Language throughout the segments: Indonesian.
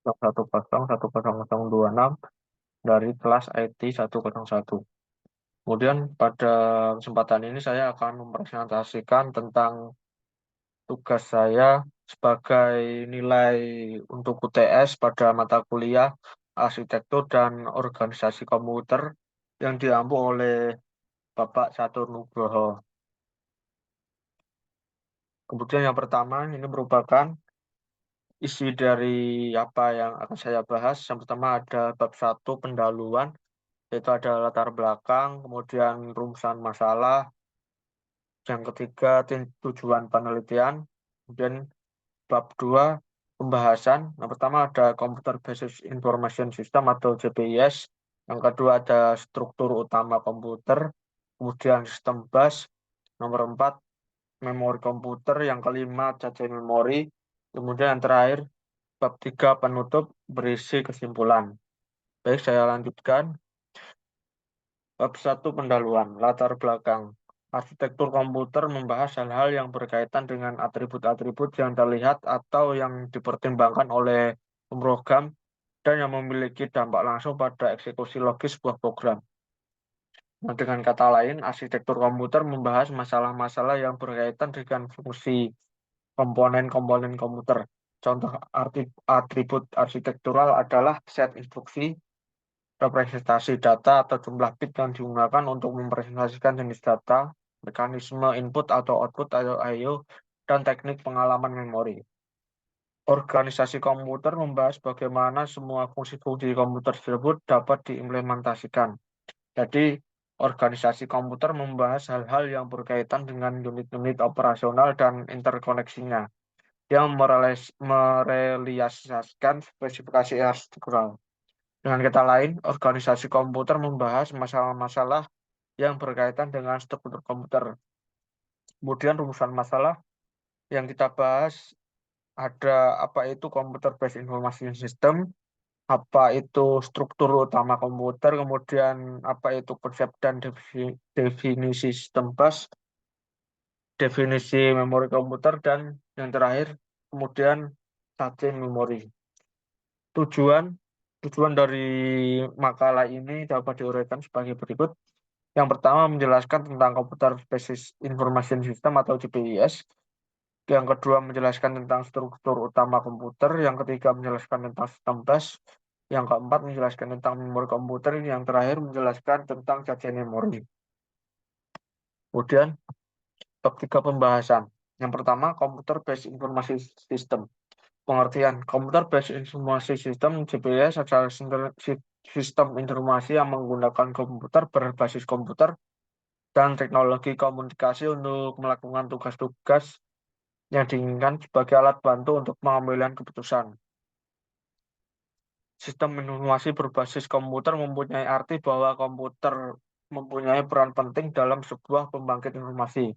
101010026 dari kelas IT 101. Kemudian pada kesempatan ini saya akan mempresentasikan tentang tugas saya sebagai nilai untuk UTS pada mata kuliah Arsitektur dan Organisasi Komputer yang diampu oleh Bapak Catur Nugroho. Kemudian yang pertama ini merupakan isi dari apa yang akan saya bahas. Yang pertama ada bab 1 pendahuluan, yaitu ada latar belakang, kemudian rumusan masalah, yang ketiga tujuan penelitian, kemudian bab 2 pembahasan. Yang pertama ada Computer Based Information System atau CPIS, yang kedua ada struktur utama komputer, kemudian sistem bus, nomor 4 memori komputer, yang kelima cache memori, kemudian yang terakhir bab 3 penutup berisi kesimpulan. Baik, saya lanjutkan. Bab 1 pendahuluan, latar belakang. Arsitektur komputer membahas hal-hal yang berkaitan dengan atribut-atribut yang terlihat atau yang dipertimbangkan oleh pemrogram dan yang memiliki dampak langsung pada eksekusi logis sebuah program. Nah, dengan kata lain, arsitektur komputer membahas masalah-masalah yang berkaitan dengan fungsi komponen-komponen komputer. Contoh atribut arsitektural adalah set instruksi, representasi data atau jumlah bit yang digunakan untuk mempresentasikan jenis data, mekanisme input atau output atau I/O, dan teknik pengalaman memori. Organisasi komputer membahas bagaimana semua fungsi-fungsi komputer tersebut dapat diimplementasikan. Jadi, organisasi komputer membahas hal-hal yang berkaitan dengan unit-unit operasional dan interkoneksinya, yang merealisasikan spesifikasi arsitektural. Dengan kata lain, organisasi komputer membahas masalah-masalah yang berkaitan dengan struktur komputer. Kemudian rumusan masalah yang kita bahas ada apa itu Computer Based Information System, apa itu struktur utama komputer, kemudian apa itu konsep dan definisi sistem bus, definisi memori komputer, dan yang terakhir kemudian cache memori. Tujuan tujuan dari makalah ini dapat diuraikan sebagai berikut. Yang pertama menjelaskan tentang Computer Based Information System atau CPIS. Yang kedua menjelaskan tentang struktur utama komputer. Yang ketiga menjelaskan tentang sistem bus. Yang keempat menjelaskan tentang memori komputer. Yang terakhir menjelaskan tentang cache memori. Kemudian bab 3 pembahasan. Yang pertama Computer Based Information System. Pengertian Computer Based Information System CPIS adalah sistem informasi yang menggunakan komputer berbasis komputer dan teknologi komunikasi untuk melakukan tugas-tugas yang diinginkan sebagai alat bantu untuk pengambilan keputusan. Sistem informasi berbasis komputer mempunyai arti bahwa komputer mempunyai peran penting dalam sebuah pembangkit informasi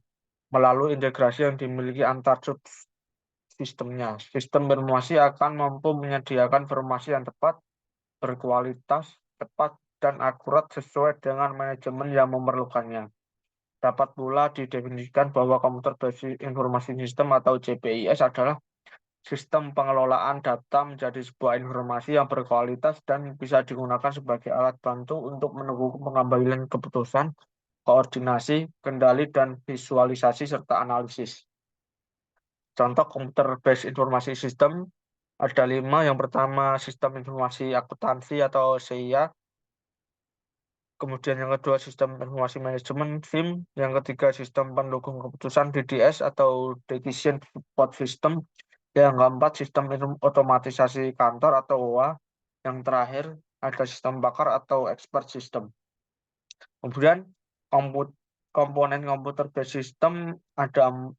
melalui integrasi yang dimiliki antar subsistemnya. Sistem informasi akan mampu menyediakan informasi yang tepat, berkualitas, cepat, dan akurat sesuai dengan manajemen yang memerlukannya. Dapat pula didefinisikan bahwa Computer Based Information System atau CPIS adalah sistem pengelolaan data menjadi sebuah informasi yang berkualitas dan bisa digunakan sebagai alat bantu untuk mendukung pengambilan keputusan, koordinasi, kendali, dan visualisasi serta analisis. Contoh Computer Based Information System ada 5. Yang pertama sistem informasi akuntansi atau CIA. Kemudian yang kedua sistem informasi manajemen SIM, yang ketiga sistem pendukung keputusan DDS atau Decision Support System, yang keempat sistem otomatisasi kantor atau OA, yang terakhir ada sistem bakar atau expert system. Kemudian komponen komputer based system ada 4.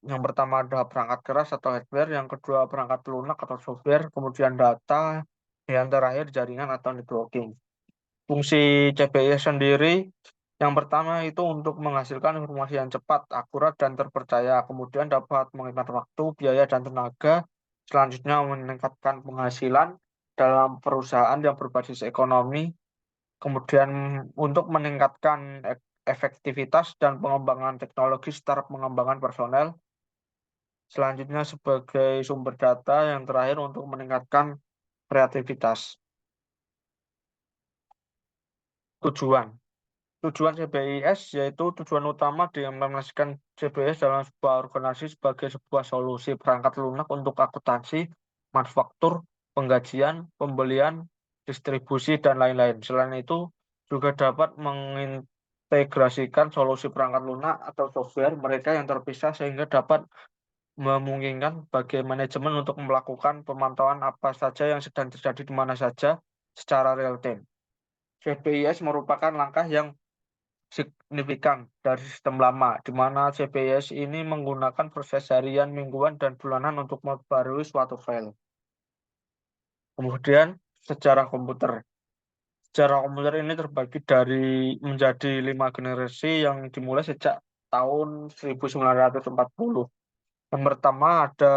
Yang pertama ada perangkat keras atau hardware, yang kedua perangkat lunak atau software, kemudian data, yang terakhir jaringan atau networking. Fungsi CPIS sendiri, yang pertama itu untuk menghasilkan informasi yang cepat, akurat, dan terpercaya. Kemudian dapat menghemat waktu, biaya, dan tenaga. Selanjutnya meningkatkan penghasilan dalam perusahaan yang berbasis ekonomi. Kemudian untuk meningkatkan efektivitas dan pengembangan teknologi serta pengembangan personel. selanjutnya sebagai sumber data, yang terakhir untuk meningkatkan kreativitas. Tujuan. Tujuan CBIS yaitu tujuan utama diimplementasikan CBIS dalam sebuah organisasi sebagai sebuah solusi perangkat lunak untuk akuntansi, manufaktur, penggajian, pembelian, distribusi, dan lain-lain. Selain itu, juga dapat mengintegrasikan solusi perangkat lunak atau software mereka yang terpisah sehingga dapat memungkinkan bagi manajemen untuk melakukan pemantauan apa saja yang sedang terjadi di mana saja secara real time. CBIS merupakan langkah yang signifikan dari sistem lama, di mana CBIS ini menggunakan proses harian, mingguan, dan bulanan untuk memperbarui suatu file. Kemudian, sejarah komputer. Sejarah komputer ini terbagi menjadi 5 generasi yang dimulai sejak tahun 1940. Yang pertama ada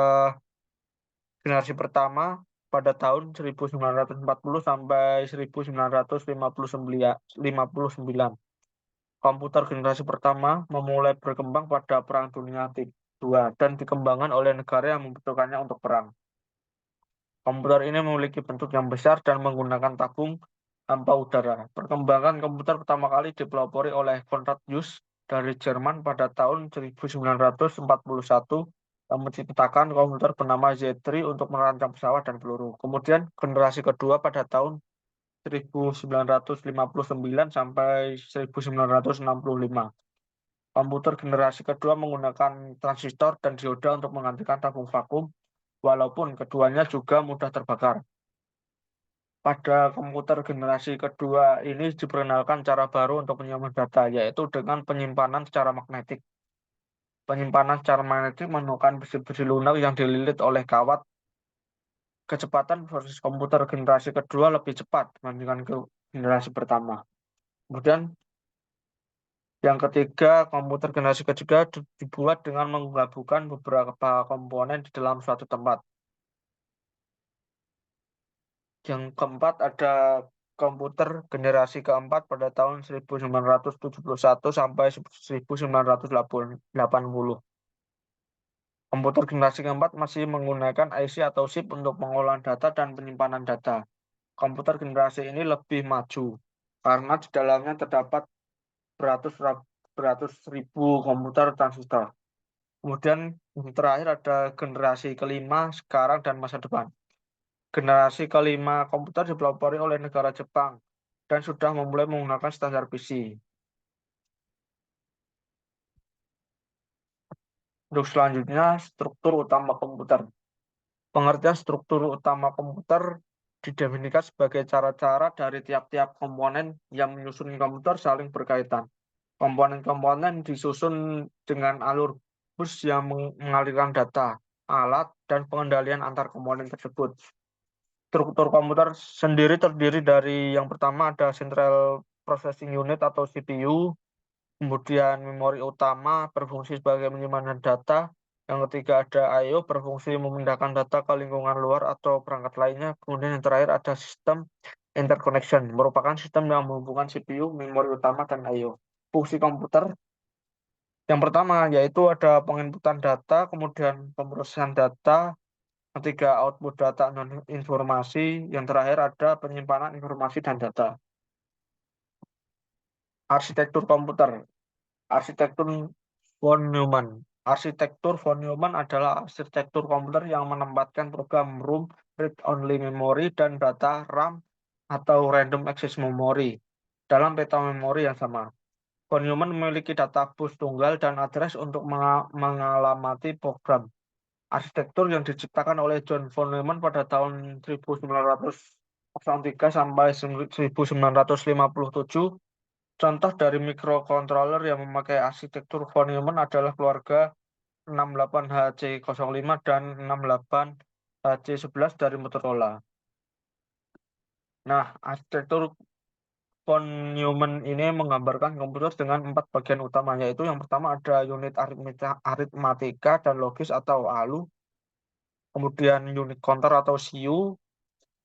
generasi pertama pada tahun 1940 sampai 1959. Komputer generasi pertama memulai berkembang pada Perang Dunia II dan dikembangkan oleh negara yang membutuhkannya untuk perang. Komputer ini memiliki bentuk yang besar dan menggunakan tabung tanpa udara. Perkembangan komputer pertama kali dipelopori oleh Konrad Zuse dari Jerman pada tahun 1941 yang menciptakan komputer bernama Z3 untuk merancang pesawat dan peluru. Kemudian generasi kedua pada tahun 1959 sampai 1965. Komputer generasi kedua menggunakan transistor dan dioda untuk menggantikan tabung vakum, walaupun keduanya juga mudah terbakar. Pada komputer generasi kedua ini diperkenalkan cara baru untuk menyimpan data, yaitu dengan penyimpanan secara magnetik. Penyimpanan secara magnetik menggunakan besi-besi lunak yang dililit oleh kawat. Kecepatan proses komputer generasi kedua lebih cepat dibandingkan ke generasi pertama. Kemudian yang ketiga, komputer generasi ketiga dibuat dengan menggabungkan beberapa komponen di dalam suatu tempat. Yang keempat ada komputer generasi keempat pada tahun 1971 sampai 1980. Komputer generasi keempat masih menggunakan IC atau chip untuk pengolahan data dan penyimpanan data. Komputer generasi ini lebih maju karena di dalamnya terdapat beratus ribu komputer transistor. Kemudian yang terakhir ada generasi kelima sekarang dan masa depan. Generasi kelima komputer dipelopori oleh negara Jepang dan sudah memulai menggunakan standar PC. Untuk selanjutnya, struktur utama komputer. Pengertian struktur utama komputer didefinisikan sebagai cara-cara dari tiap-tiap komponen yang menyusun komputer saling berkaitan. Komponen-komponen disusun dengan alur bus yang mengalirkan data, alat, dan pengendalian antar komponen tersebut. Struktur komputer sendiri terdiri dari yang pertama ada Central Processing Unit atau CPU, kemudian memori utama berfungsi sebagai penyimpanan data, yang ketiga ada I/O berfungsi memindahkan data ke lingkungan luar atau perangkat lainnya, kemudian yang terakhir ada sistem interconnection, merupakan sistem yang menghubungkan CPU, memori utama, dan I/O. Fungsi komputer yang pertama yaitu ada penginputan data, kemudian pemrosesan data, ketiga output data dan informasi, yang terakhir ada penyimpanan informasi dan data. Arsitektur komputer. Arsitektur von Neumann. Arsitektur von Neumann adalah arsitektur komputer yang menempatkan program room, read-only memory, dan data RAM atau random access memory dalam peta memori yang sama. Von Neumann memiliki data bus tunggal dan address untuk mengalamati program. Arsitektur yang diciptakan oleh John von Neumann pada tahun 1903 sampai 1957. Contoh dari microcontroller yang memakai arsitektur von Neumann adalah keluarga 68HC05 dan 68HC11 dari Motorola. Nah, arsitektur von Neumann ini menggambarkan komputer dengan 4 bagian utama, yaitu yang pertama ada unit aritmatika dan logis atau ALU, kemudian unit counter atau CU,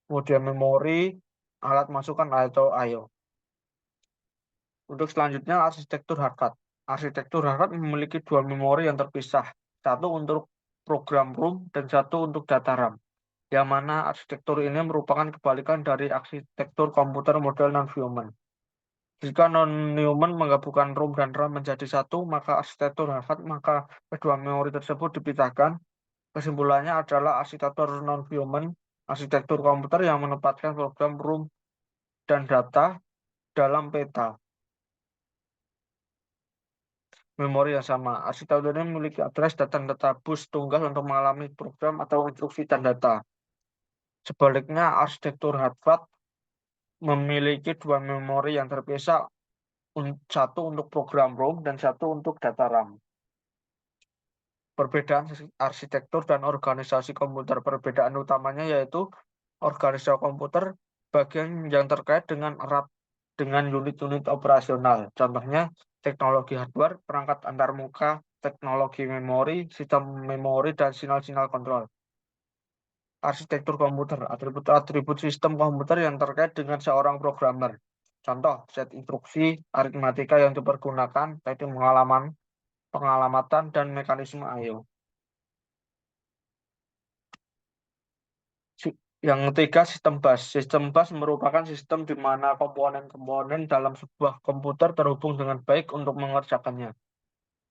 kemudian memori, alat masukan atau I/O. Untuk selanjutnya arsitektur hardware. Arsitektur hardware memiliki dua memori yang terpisah. Satu untuk program ROM dan satu untuk data RAM. Yang mana arsitektur ini merupakan kebalikan dari arsitektur komputer model non-Neumann. Jika non-Neumann menggabungkan ROM dan RAM menjadi satu, maka arsitektur Harvard, maka kedua memori tersebut dipisahkan. Kesimpulannya adalah arsitektur non-Neumann, arsitektur komputer yang menempatkan program ROM dan data dalam peta memori yang sama. Arsitektur ini memiliki address dan data bus tunggal untuk mengalami program atau instruksi dan data. Sebaliknya, arsitektur Harvard memiliki dua memori yang terpisah, satu untuk program ROM dan satu untuk data RAM. Perbedaan arsitektur dan organisasi komputer. Perbedaan utamanya yaitu organisasi komputer bagian yang terkait dengan erat dengan unit-unit operasional. Contohnya teknologi hardware, perangkat antarmuka, teknologi memori, sistem memori, dan sinyal-sinyal kontrol. Arsitektur komputer, atribut-atribut sistem komputer yang terkait dengan seorang programmer. Contoh, set instruksi, aritmatika yang dipergunakan, teknik pengalamatan, dan mekanisme I/O. Yang ketiga, sistem bus. Sistem bus merupakan sistem di mana komponen-komponen dalam sebuah komputer terhubung dengan baik untuk mengerjakannya.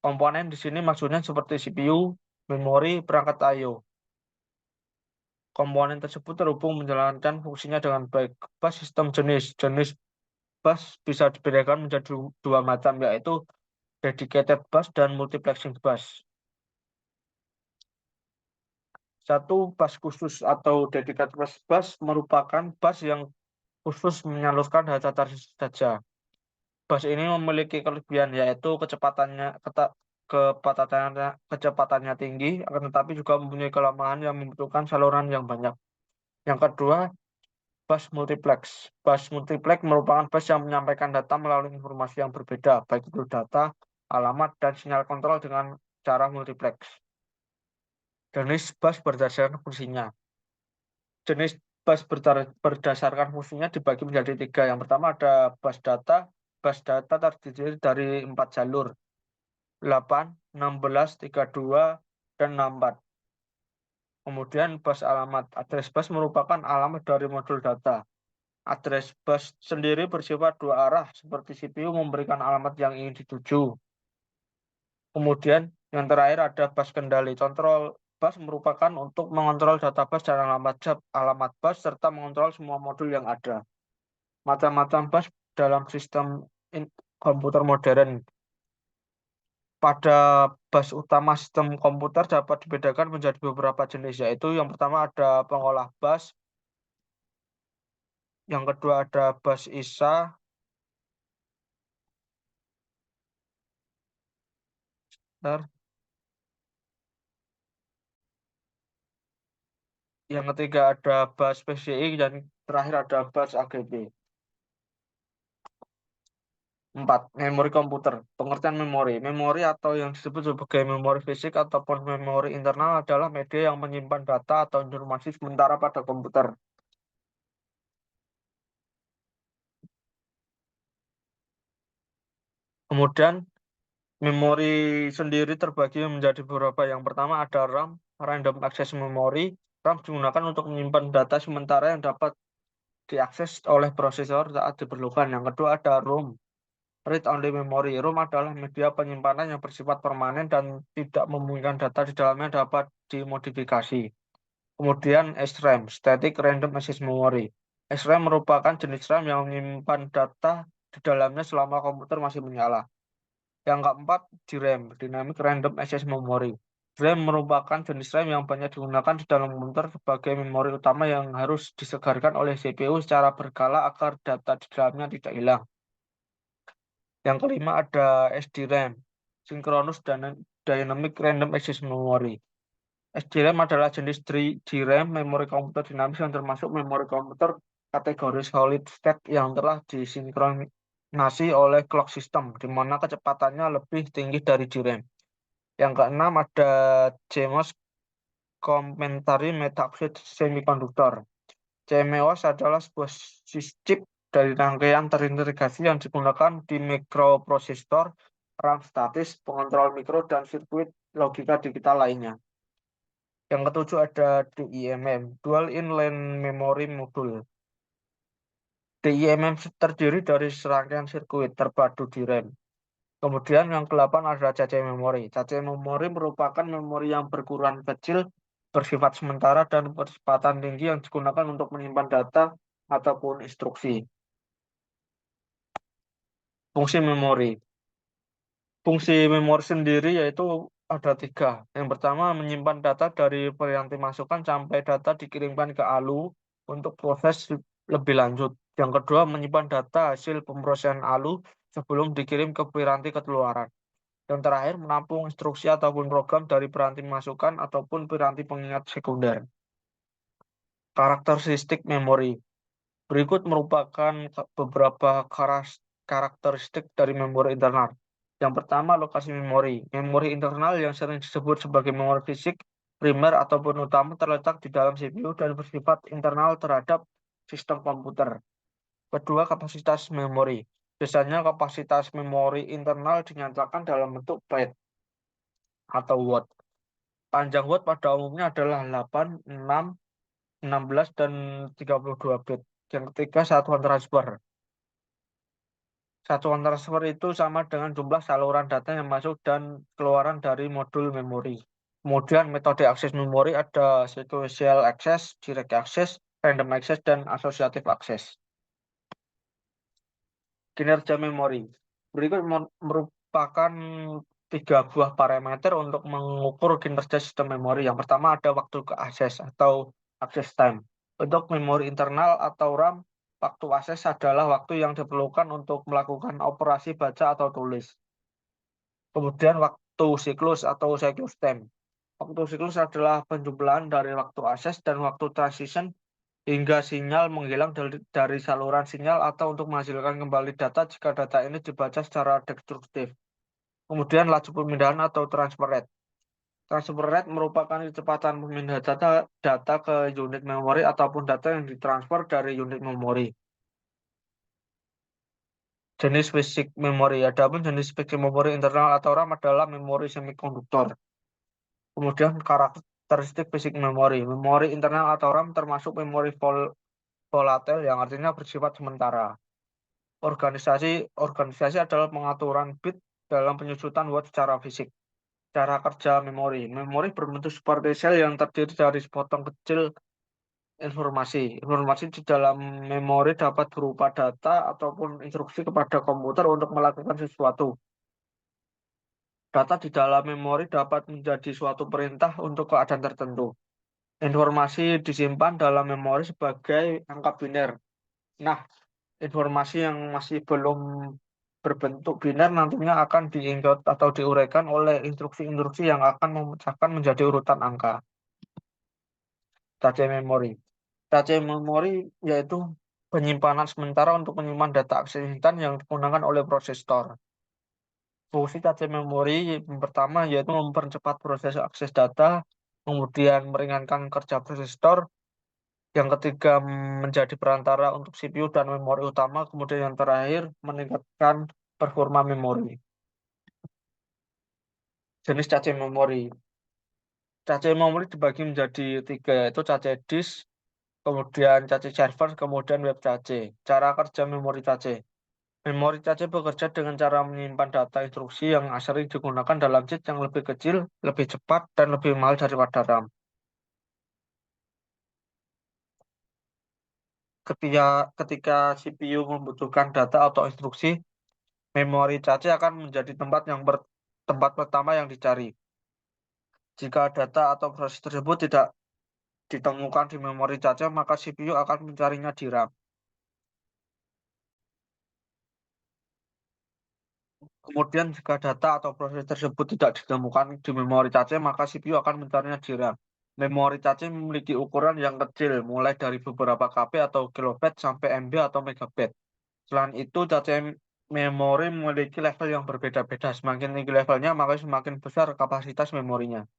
Komponen di sini maksudnya seperti CPU, memori, perangkat I/O. Komponen tersebut terhubung menjalankan fungsinya dengan baik. Bus sistem jenis bus bisa dibedakan menjadi dua macam, yaitu dedicated bus dan multiplexing bus. Satu, bus khusus atau dedicated bus merupakan bus yang khusus menyalurkan data tersebut saja. Bus ini memiliki kelebihan yaitu kecepatannya tinggi, akan tetapi juga mempunyai kelemahan yang membutuhkan saluran yang banyak. Yang kedua, bus multiplex. Bus multiplex merupakan bus yang menyampaikan data melalui informasi yang berbeda, baik itu data, alamat, dan sinyal kontrol dengan cara multiplex. Jenis bus berdasarkan fungsinya. Jenis bus berdasarkan fungsinya dibagi menjadi tiga. Yang pertama ada bus data. Bus data terdiri dari 4 jalur, 8, 16, 32, dan 64. Kemudian bus alamat. Address bus merupakan alamat dari modul data. Address bus sendiri bersifat dua arah, seperti CPU memberikan alamat yang ingin dituju. Kemudian yang terakhir ada bus kendali. Kontrol bus merupakan untuk mengontrol data bus dan alamat bus, serta mengontrol semua modul yang ada. Macam-macam bus dalam sistem komputer modern. Pada bus utama sistem komputer dapat dibedakan menjadi beberapa jenis, yaitu yang pertama ada pengolah bus, yang kedua ada bus ISA, yang ketiga ada bus PCI, dan terakhir ada bus AGB. 4. Memori komputer. Pengertian memori. Memori atau yang disebut sebagai memori fisik ataupun memori internal adalah media yang menyimpan data atau informasi sementara pada komputer. Kemudian memori sendiri terbagi menjadi beberapa. Yang pertama ada RAM, Random Access Memory. RAM digunakan untuk menyimpan data sementara yang dapat diakses oleh prosesor saat diperlukan. Yang kedua ada ROM, Read Only Memory. ROM adalah media penyimpanan yang bersifat permanen dan tidak memungkinkan data di dalamnya dapat dimodifikasi. Kemudian SRAM, Static Random Access Memory. SRAM merupakan jenis RAM yang menyimpan data di dalamnya selama komputer masih menyala. Yang keempat, DRAM, Dynamic Random Access Memory. DRAM merupakan jenis RAM yang banyak digunakan di dalam komputer sebagai memori utama yang harus disegarkan oleh CPU secara berkala agar data di dalamnya tidak hilang. Yang kelima ada SDRAM, Synchronous Dynamic Random Access Memory. SDRAM adalah jenis DRAM memori komputer dinamis yang termasuk memori komputer kategori solid state yang telah disinkronasi oleh clock system, di mana kecepatannya lebih tinggi dari DRAM. Yang keenam ada CMOS, Complementary Metaoxide Semiconductor. CMOS adalah sebuah chip dari rangkaian terintegrasi yang digunakan di mikroprosesor, RAM statis, pengontrol mikro, dan sirkuit logika digital lainnya. Yang ketujuh ada DIMM, Dual Inline Memory Module. DIMM terdiri dari serangkaian sirkuit terpadu di RAM. Kemudian yang ke-8 ada cache memori. Cache memori merupakan memori yang berukuran kecil, bersifat sementara, dan percepatan tinggi yang digunakan untuk menyimpan data ataupun instruksi. Fungsi memori. Fungsi memori sendiri yaitu ada 3. Yang pertama, menyimpan data dari perianti masukan sampai data dikirimkan ke ALU untuk proses lebih lanjut. Yang kedua, menyimpan data hasil pemrosesan ALU sebelum dikirim ke piranti keluaran. Yang terakhir, menampung instruksi ataupun program dari piranti masukan ataupun piranti pengingat sekunder. Karakteristik memori. Berikut merupakan beberapa karakteristik dari memori internal. Yang pertama, lokasi memori. Memori internal yang sering disebut sebagai memori fisik, primer ataupun utama terletak di dalam CPU dan bersifat internal terhadap sistem komputer. Kedua, kapasitas memori. Biasanya kapasitas memori internal dinyatakan dalam bentuk byte atau word. Panjang word pada umumnya adalah 8, 6, 16, dan 32 bit. Yang ketiga, satuan transfer. Satuan transfer itu sama dengan jumlah saluran data yang masuk dan keluaran dari modul memori. Kemudian metode akses memori ada sequential access, direct access, random access, dan associative access. Kinerja memori. Berikut merupakan 3 buah parameter untuk mengukur kinerja sistem memori. Yang pertama ada waktu ke akses atau access time. Untuk memori internal atau RAM, waktu akses adalah waktu yang diperlukan untuk melakukan operasi baca atau tulis. Kemudian waktu siklus atau cycle time. Waktu siklus adalah penjumlahan dari waktu akses dan waktu transition hingga sinyal menghilang dari saluran sinyal atau untuk menghasilkan kembali data jika data ini dibaca secara destruktif. Kemudian laju pemindahan atau transfer rate. Transfer rate merupakan kecepatan pemindahan data ke unit memori ataupun data yang ditransfer dari unit memori. Jenis fisik memori. Adapun jenis fisik memori internal atau RAM adalah memori semikonduktor. Kemudian karakteristik fisik memori. Memori internal atau RAM termasuk memori volatil yang artinya bersifat sementara. Organisasi adalah pengaturan bit dalam penyusutan word secara fisik. Cara kerja memori. Memori berbentuk seperti sel yang terdiri dari sepotong kecil informasi. Informasi di dalam memori dapat berupa data ataupun instruksi kepada komputer untuk melakukan sesuatu. Data di dalam memori dapat menjadi suatu perintah untuk keadaan tertentu. Informasi disimpan dalam memori sebagai angka biner. Nah, informasi yang masih belum berbentuk biner nantinya akan di-encode atau diuraikan oleh instruksi-instruksi yang akan memecahkan menjadi urutan angka. Cache memori. Cache memori yaitu penyimpanan sementara untuk menyimpan data akses instan yang digunakan oleh prosesor. Fungsi cache memori yang pertama yaitu mempercepat proses akses data, kemudian meringankan kerja prosesor, yang ketiga menjadi perantara untuk CPU dan memori utama, kemudian yang terakhir meningkatkan performa memori. Jenis cache memori. Cache memori dibagi menjadi 3, yaitu cache disk, kemudian cache server, kemudian web cache. Cara kerja memori cache. Memori cache bekerja dengan cara menyimpan data instruksi yang sering digunakan dalam jet yang lebih kecil, lebih cepat, dan lebih mahal daripada RAM. Ketika CPU membutuhkan data atau instruksi, memori cache akan menjadi tempat pertama yang dicari. Jika data atau proses tersebut tidak ditemukan di memori cache, maka CPU akan mencarinya di RAM. Kemudian jika data atau proses tersebut tidak ditemukan di memori cache, maka CPU akan mencarinya di RAM. Memori cache memiliki ukuran yang kecil, mulai dari beberapa KB atau kilobyte sampai MB atau megabyte. Selain itu, cache memori memiliki level yang berbeda-beda. Semakin tinggi levelnya, maka semakin besar kapasitas memorinya.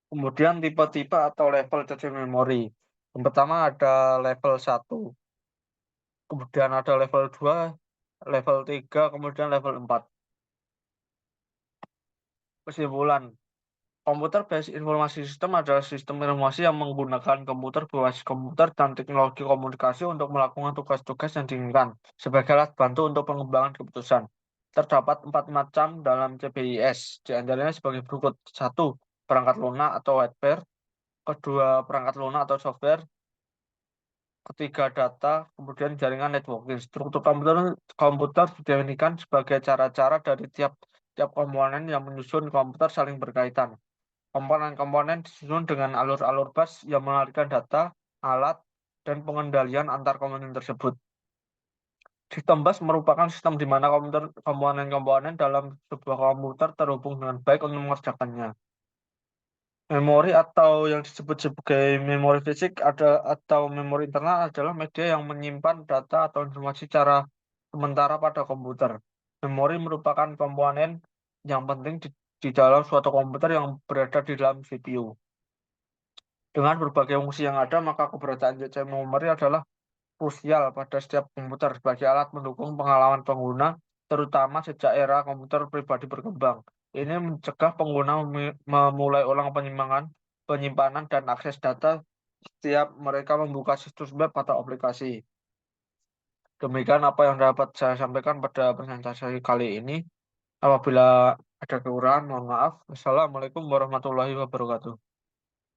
Kemudian tipe-tipe atau level cache memori. Yang pertama ada level 1, kemudian ada level 2, level 3, kemudian level 4. Kesimpulan, Computer-based informasi system adalah sistem informasi yang menggunakan komputer berbasis komputer dan teknologi komunikasi untuk melakukan tugas-tugas yang diinginkan sebagai alat bantu untuk pengembangan keputusan. Terdapat 4 macam dalam CPIS, di antaranya sebagai berikut. 1. Perangkat lunak atau hardware. Kedua, perangkat lunak atau software. Ketiga, data. Kemudian jaringan networking. Struktur komputer komputer didefinisikan sebagai cara-cara dari tiap komponen yang menyusun komputer saling berkaitan. Komponen-komponen disusun dengan alur-alur bus yang mengalirkan data, alat, dan pengendalian antar komponen tersebut. Sistem bus merupakan sistem di mana komponen-komponen dalam sebuah komputer terhubung dengan baik untuk mengerjakannya. Memori atau yang disebut sebagai memori fisik atau memori internal adalah media yang menyimpan data atau informasi secara sementara pada komputer. Memori merupakan komponen yang penting di dalam suatu komputer yang berada di dalam CPU. Dengan berbagai fungsi yang ada, maka keberadaan CC memori adalah krusial pada setiap komputer sebagai alat mendukung pengalaman pengguna, terutama sejak era komputer pribadi berkembang. Ini mencegah pengguna memulai ulang penyimpanan, dan akses data setiap mereka membuka situs web atau aplikasi. Demikian apa yang dapat saya sampaikan pada presentasi kali ini. Apabila ada kekurangan, mohon maaf. Wassalamualaikum warahmatullahi wabarakatuh.